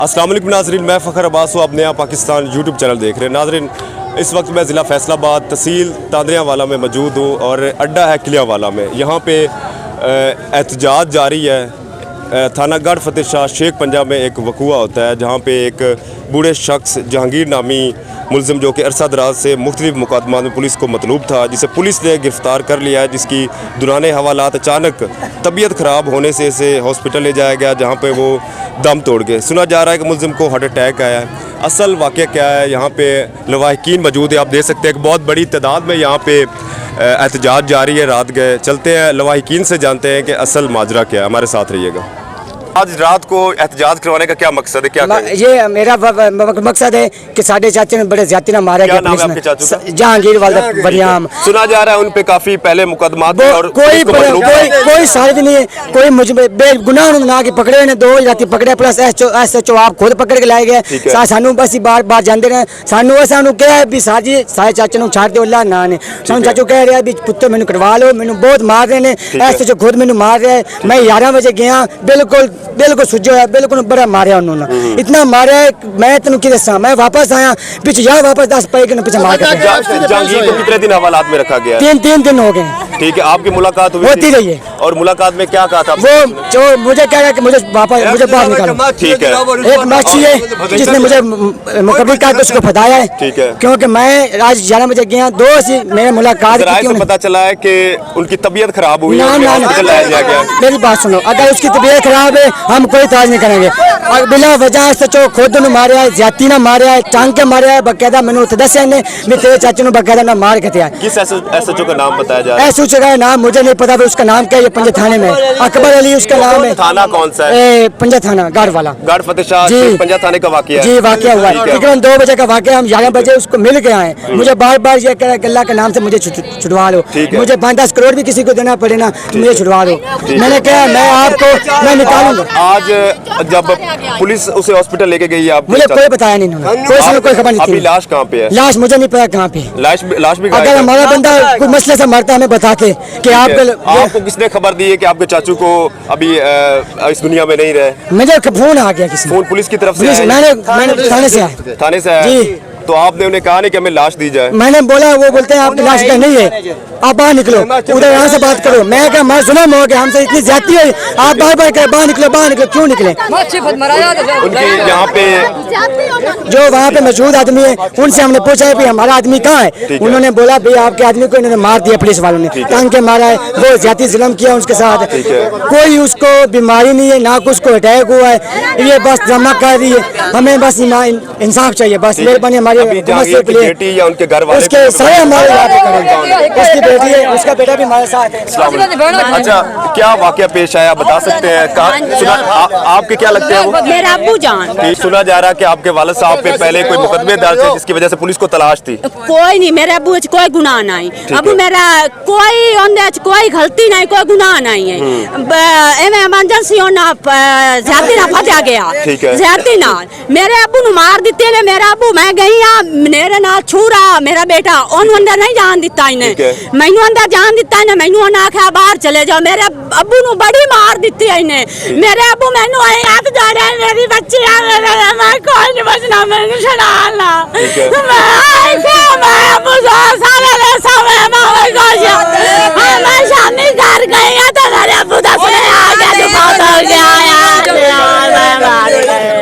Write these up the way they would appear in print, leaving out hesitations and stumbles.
अस्सलाम वालेकुम नाज़रीन, मैं फ़खर अब्बास हूँ। आप नया पाकिस्तान यूट्यूब चैनल देख रहे हैं। नाज़रीन, इस वक्त मैं ज़िला फैसलाबाद तहसील तांदरियावाला में मौजूद हूँ और अड्डा है किलियावाला में। यहाँ पे एहतजाज जारी है। थाना गढ़ फतेह शाह शेख पंजाब में एक वक़ूआ होता है जहाँ पे एक बूढ़े शख्स जहांगीर नामी मुलजिम जो कि अरसा दराज से मुख्तलिफ मुकदमा में पुलिस को मतलूब था, जिसे पुलिस ने गिरफ़्तार कर लिया है, जिसकी दुराने हवालात अचानक तबीयत ख़राब होने से इसे हॉस्पिटल ले जाया गया जहाँ पे वो दम तोड़ गए। सुना जा रहा है कि मुलजिम को हार्ट अटैक आया है। असल वाक़या क्या है, यहाँ पे लवाहिकीन मौजूद है। आप देख सकते हैं एक बहुत बड़ी तादाद में यहाँ पे एहतजाज जारी है। रात गए चलते हैं लवाहिकीन से जानते हैं कि असल माजरा क्या है। हमारे साथ रहिएगा। आज रात को एहतजाज करवाने का क्या मकसद है? क्या सुना जा रहा है उन पे काफी पहले मुकदमा और कोई शायद नहीं है, कोई मुझ बेगुनाह ना के पकड़े ने 2 रात पकड़े प्लस SHO आप खुद पकड़ के लाए गए। सानू बस बार बार जाते रहे। सानू क्या है भी सारे चाचे को छाड़ दो अल्लाह ना ने। सानू चाचू कह रहे भी पुत्र मैनू करवा लो, मैनू बहुत मार रहे हैं। SHO खुद मैनू मार रहा है। मैं 11 बजे गया, बिल्कुल सुजो है, बिल्कुल बड़ा मारा उन्होंने, इतना मारा है मैं तेन की दसा। मैं वापस आया पीछे यहाँ वापस 10 पैके पीछे मार कर। जहांगीर को कितने दिन हवालात में रखा गया? 3 दिन हो गए। ठीक है, आपकी मुलाकात होती रही है और मुलाकात में क्या कहा था? वो जो मुझे कह रहा है कि मुझे बाहर निकालो। ठीक है, एक माछी है जिसने मुझे मुकम्मल कर उसको फदाया है। ठीक है, क्योंकि मैं आज 11 बजे गया, 2 से मेरे मुलाकात पता चला है कि उनकी तबीयत खराब हुई। मेरी बात सुनो, अगर उसकी तबीयत खराब है हम कोई इतराज नहीं करेंगे। और बिला वजह SHO खुद ने मारा है, ज्यादा ना मारा है, टांग के मारा है। बकायदा मैंने दसिया ने तेरे चाचे ने बकायदा ना मार के दिया। किस SHO का नाम बताया जा रहा है? SHO का नाम मुझे नहीं पता, उसका नाम क्या है? पंजा थाने में अकबर अली उसका नाम है। थाना कौन सा है? पंजा थाना गढ़ वाला, गढ़ फतेह शाह पंजा थाने का वाकया जी वाकया हुआ है। तकरीबन 2 बजे का वाकया। हम 11 बजे उसको मिल के आए। मुझे बार बार ये कह रहा है अल्लाह के नाम से मुझे छुड़वा लो, मुझे 5-10 करोड़ भी किसी को देना पड़े ना, मुझे छुड़वा दो। मैंने कहा मैं आपको मैं निकालूंगा। आज जब पुलिस उसे हॉस्पिटल लेके गई, आप मुझे कोई बताया नहीं, कोई खबर नहीं। अभी लाश कहाँ पे है? लाश मुझे नहीं पता कहाँ पे। लाश भी अगर हमारा बंदा कोई मसले से मरता है हमें बता के कि आपको किसने खबर दी है कि आपके चाचू को अभी इस दुनिया में नहीं रहे? मुझे फोन आ गया किसी फोन पुलिस की तरफ से? मैंने थाने से आया जी। तो आपने उन्हें कहा नहीं कि हमें लाश दी जाए? मैंने बोला, वो बोलते हैं आपकी लाश नहीं है, आप बाहर निकलो, उधर यहाँ से बात करो। मैं क्या मैं सुना हो गया, हमसे इतनी ज्यादती है, आप बार कह बाहर निकलो, क्यों निकले? उनके यहाँ पे जो वहाँ पे मौजूद आदमी है उनसे हमने पूछा है हमारा आदमी कहाँ है? उन्होंने बोला भाई आपके आदमी को इन्होंने मार दिया, पुलिस वालों ने टांग के मारा है, वो ज्यादा जुल्म किया उसके साथ। कोई उसको बीमारी नहीं है, ना उसको अटैक हुआ है, ये बस ड्रामा कर रही है। हमें बस इंसाफ चाहिए, बस मेहरबानी हमारी बेटी या उनके घर वाले उसके सारे हमारे यहाँ पे करेंगे। उसकी बेटी है, उसका बेटा भी हमारे साथ है। अच्छा, क्या वाकया पेश आया बता सकते हैं? आपके क्या लगते हैं वो? मेरा अब्बू जान। सुना जा रहा है कि आपके वालिद साहब पे पहले कोई मुकदमे दर्ज थे जिसकी वजह से पुलिस को तलाश थी। कोई नहीं, मेरे अब्बू कोई गुनाह नहीं। अबू मेरा कोई गलती नहीं, कोई गुनाह नहीं है। इमरजेंसी होना ज्यादा ना फटा गया, ज्यादा ना मेरे अब्बू ने मार दिते ने। मेरा अब्बू मैं गई मेरे नाल छूरा मेरा बेटा ओनू अंदर नहीं जान दिता इन्हें, मैनू अंदर जान दिता इन्हें। मैनू उन्हें आख्या बाहर चले जाओ। मेरे अब्बू नु बड़ी मार दी इन्हें। मेरे अब्बू मैनू हाथ जा रहे हैं, मेरी बच्ची मैं कोई नहीं बचना, मैंने छड़ा ला मैं अब्बू सारे मैं शामी घर गई तो मेरे अब्बू दसने आ गया तो बहुत हो गया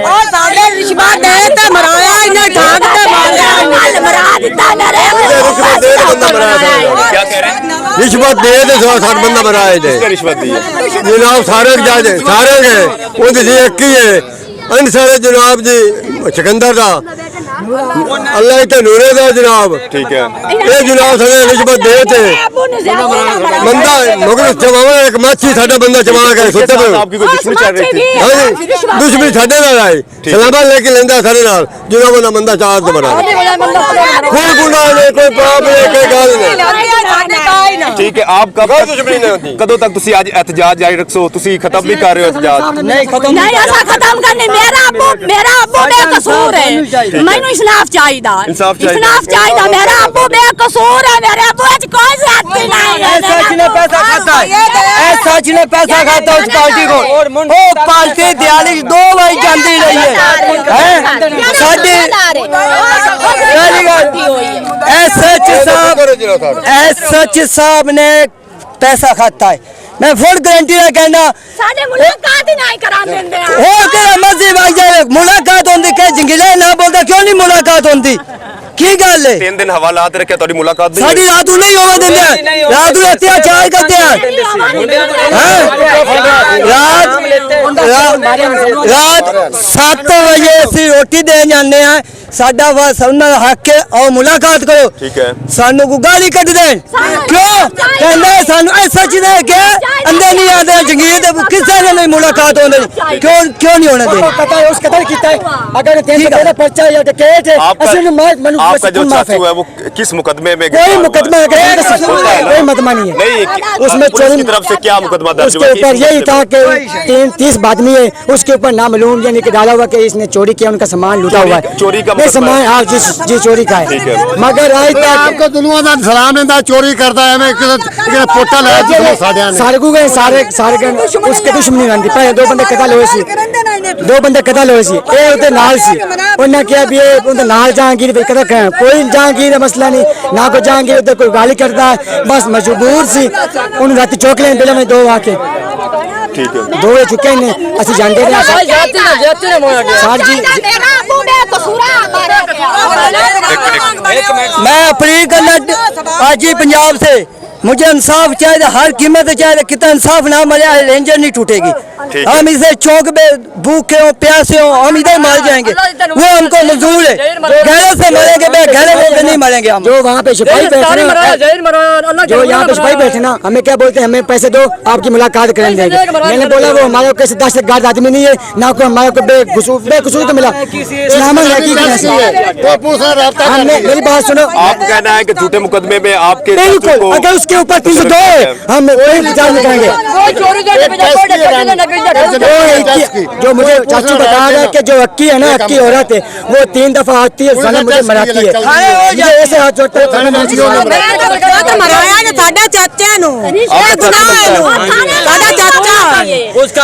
और सारे रिश्वत दे ते मराया इन्हें ठाक ते मारा मरा दिता मेरे। क्या कह रहे हैं? रिश्वत दे 60 बंदा बनाए थे। रिश्वत दी जनाब सारे गए वो एक ही है अनसारे जनाब जी सिकंदर का अल्लाह इतने नूरे का जनाब। ठीक है, ये जनाब सारे रिश्वत दे थे बंदा मगर जमा एक माछी साडा बंदा जमा कर सुते पे आपकी कोई दुश्मनी चल रही थी? हां दुश्मनी साडे नाल आई सलामा लेके लेंदा सारे नाल जनाब ना बंदा चार तो बना कोई गुनाह नहीं, कोई पाप नहीं, कोई गाल नहीं। ठीक है, आप कदों तक तुसी आज एहतजाज जारी रखो? तुसी खत्म भी कर रहे हो एहतजाज? नहीं खत्म करने। मेरा अब्बू बेकसूर है, मैनू इंसाफ चाहिए। इंसाफ चाहिए। मेरा अब्बू बेकसूर है, मेरे अब्बू कोई ज्यादती नहीं है। सच ने पैसा खाता है, सच ने पैसा खाता उस पार्टी को, वो पार्टी दिहाड़ी 2 बार जाती रही है। SH साहब ने पैसा खाता है, मैं फुल गारंटी है कहना साडे मुलाकात ही नहीं करा देंदे आ हो के मर्जी भाई जाए मुलाकात होंदी के जंगले ना बोलदा क्यों नहीं मुलाकात होंदी की गल है 3 दिन हवालात रखे थोड़ी मुलाकात नहीं साडी रात नहीं होवे देंदे रात को अत्याचार करते हैं रात 7 बजे ਅਸੀਂ रोटी देन जाने हैं साडा सबना हक है और मुलाकात करो ठीक है सानू को गाली कट देन क्यों कहंदे सानू ऐसा चीज है के अंदर नहीं आते जंगीर दे किसे ने नहीं मुलाकात होने क्यों क्यों नहीं होने दे पता है उस कतल कीता है अगर 300 का पर्चा या केस है असली मनु आपका जो चाचू है वो किस मुकदमे में कोई मुकदमा कोई मुकदमा नहीं है नहीं उसमें पुलिस की तरफ से क्या मुकदमा दर्ज उसके ऊपर यही था कि 30 आदमी है उसके ऊपर नामालूम यानी कि डाला हुआ कि इसने चोरी किया उनका सामान लूटा हुआ है चोरी का ये सामान हाँ जी चोरी का है मगर आज तक आपको दुनिया का सलाम है चोरी करता है मैं पोटा लाया सारे को गए सारे उसके दुश्मनी रही पहले 2 बंदे कतल हुए सी 2 बंदे कतल हुए सी ये उधर नाल सी उन्हें किया भी ये उधर नाल जहांगीर कदा कोई जहांगीर का मसला नहीं ना कोई जहांगीर उधर कोई गाली करता है बस मजबूर सी उन्हें रात चौक लेने पहले मैं 2 आके ठीक है 2 हो चुके हैं असि जानते हैं सर जी मेरा अबू बेकसूरा मारा गया मैं अपील करना आज ही पंजाब से मुझे इंसाफ चाहिए हर कीमत चाहिए कितना इंसाफ ना मिले रेंजर नहीं टूटेगी हम इसे चौक में भूखे हो प्यासे हो हम इधर मार जाएंगे वो हमको मंजूर है गहरे से मरेंगे गहरे में नहीं मरेंगे हम जो वहाँ पे सिपाही बैठे जो यहाँ पे सिपाही बैठे ना हमें क्या बोलते हैं हमें पैसे दो आपकी मुलाकात करेंगे मैंने बोला वो हमारे को कैसे 10 गार्ड आदमी नहीं है ना कोई हमारे को बेकसूर तो मिला हमने मेरी बात सुनो आप कहना है कि झूठे मुकदमे में आपके बिल्कुल अगर उसके ऊपर 302 है हम कोई विचार नहीं करेंगे जो मुझे चाचू बता रहा है कि जो अक्की है ना अक्की औरत है वो 3 दफा आती है जाने मुझे मराती है मुझे ऐसे हाथ जोड़ते हैं मराया ने साडे चाचा नु ਇਹ ਗੁਨਾਹ ਹੈ ਸਾਡਾ ਚਾਚਾ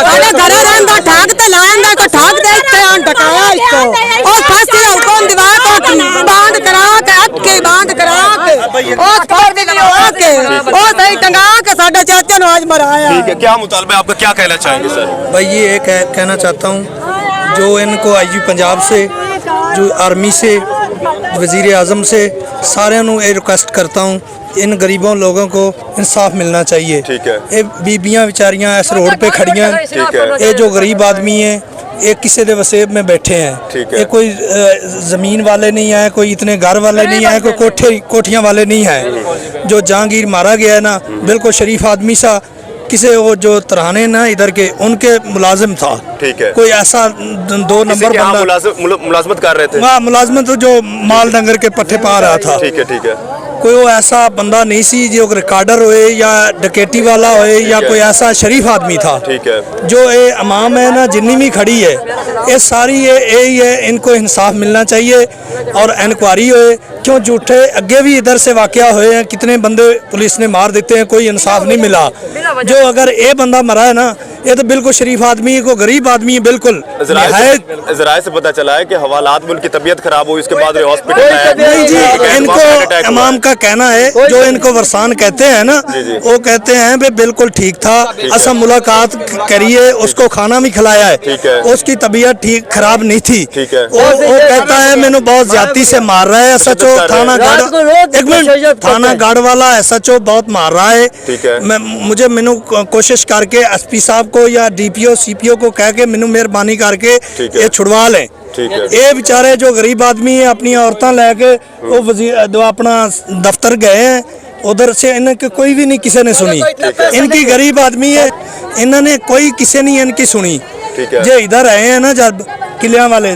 ਸਾਡਾ ਘਰ ਰਹਿੰਦਾ ਠਾਕ ਤੇ ਲਾਉਂਦਾ ਕੋ ਠਾਕ ਦੇ ਇੱਥੇ ਆਂ ਟਕਾਇਆ ਇੱਕੋ ਉਹ ਫਾਸੀ ਹੁਕਮ ਦਿਵਾ ਕੋ ਬਾਂਧ ਕਰਾ ਕੇ ਅੱਕੇ ਬਾਂਧ ਕਰਾ ਕੇ ਉਹ ਫੜ ਦੇ ਕੇ ਉਹ ਸਹੀ टंगा के साडे चाचा नु आज मराया ठीक है क्या मुतालबा आपका क्या कहना चाहेंगे सर भाई ये कहना चाहता हूँ जो इनको आईजी पंजाब से जो आर्मी से वज़ीर आज़म से सारे ये रिक्वेस्ट करता हूँ इन गरीबों लोगों को इंसाफ मिलना चाहिए ठीक है ये बीबियाँ बेचारियाँ इस रोड पे खड़ी हैं ठीक है ये जो गरीब आदमी हैं ये किसी के वसेब में बैठे हैं ठीक है ये कोई ज़मीन वाले नहीं हैं कोई इतने घर वाले नहीं हैं कोई कोठियाँ वाले नहीं हैं जो जहांगीर मारा गया है ना बिल्कुल शरीफ आदमी सा किसी वो जो तराने ना इधर के उनके मुलाजिम था ठीक है कोई ऐसा 2 नंबर बंदा मुलाजमत कर रहे थे मुलाजमत जो माल डंगर के पट्टे पा रहा था ठीक है कोई वो ऐसा बंदा नहीं सी जो रिकॉर्डर होए या डकैती वाला होए या कोई ऐसा शरीफ आदमी था ठीक है जो ये अमाम है ना जितनी भी खड़ी है ये सारी यही है इनको इंसाफ मिलना चाहिए और इंक्वायरी होए क्यों झूठे अगे भी इधर से वाकया हुए हैं कितने बंदे पुलिस ने मार देते हैं कोई इंसाफ नहीं मिला जो अगर ये बंदा मरा है ना ये तो बिल्कुल शरीफ आदमी है कोई गरीब आदमी है बिल्कुल ज़राए से पता चला है कि हवालात में उनकी तबीयत खराब हुई उसके बाद हॉस्पिटल नहीं जी इनको इमाम का कहना है जो इनको वरसान कहते हैं ना वो कहते हैं भाई बिल्कुल ठीक था असम मुलाकात करिए उसको खाना भी खिलाया है उसकी तबीयत ठीक खराब नहीं थी वो कहता है मैंने बहुत ज्यादती से मार रहा है SHO थाना गार्ड एक मिनट थाना गार्ड वाला SHO बहुत मार रहा है मुझे मैंने कोशिश करके SP साहब को या DPO CPO को कह के मैंने मेहरबानी करके ये छुड़वा लें ये बेचारे जो गरीब आदमी है अपनी औरतें लेके वो वजीर जो अपना दफ्तर गए हैं उधर से इनके कोई भी नहीं किसी ने सुनी इनकी गरीब आदमी है इन्होंने कोई किसी नहीं इनकी सुनी जो इधर आए हैं ना जब किलियां वाले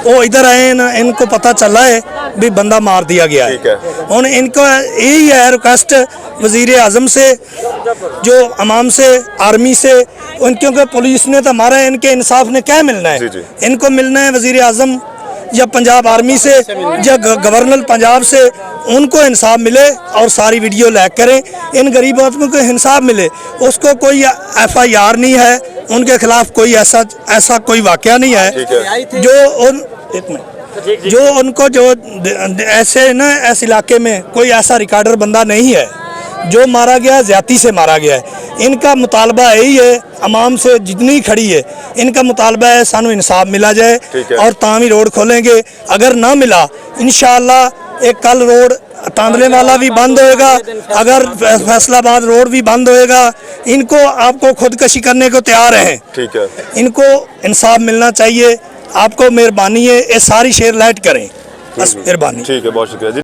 वो इधर आए हैं ना इनको पता चला है भी बंदा मार दिया गया है और इनको यही है रिक्वेस्ट वज़ीर आज़म से जो अवाम से आर्मी से क्योंकि पुलिस ने तो मारा है इनके इंसाफ ने क्या मिलना है इनको मिलना है वज़ीर आज़म या पंजाब आर्मी से या गवर्नर पंजाब से उनको इंसाफ मिले और सारी वीडियो लैक करें इन गरीब आदमियों को इंसाफ मिले उसको कोई FIR नहीं है उनके खिलाफ कोई ऐसा कोई वाकया नहीं है जो एक मिनट, जो उनको जो ऐसे ना इस इलाके में कोई ऐसा रिकॉर्डर बंदा नहीं है जो मारा गया, ज्यादती से मारा गया है। इनका मुतालबा यही है, अवाम से जितनी खड़ी है, इनका मुतालबा है सानू इंसाफ मिला जाए और तामी रोड खोलेंगे। अगर ना मिला इंशाअल्लाह एक कल रोड तांदले वाला भी बंद होएगा, अगर फैसलाबाद रोड भी बंद होएगा। इनको आपको खुदकशी करने को तैयार हैं, ठीक है, इनको इंसाफ मिलना चाहिए। आपको मेहरबानी है, ये सारी शेयर लाइट करें, बस मेहरबानी। ठीक है, बहुत शुक्रिया जी।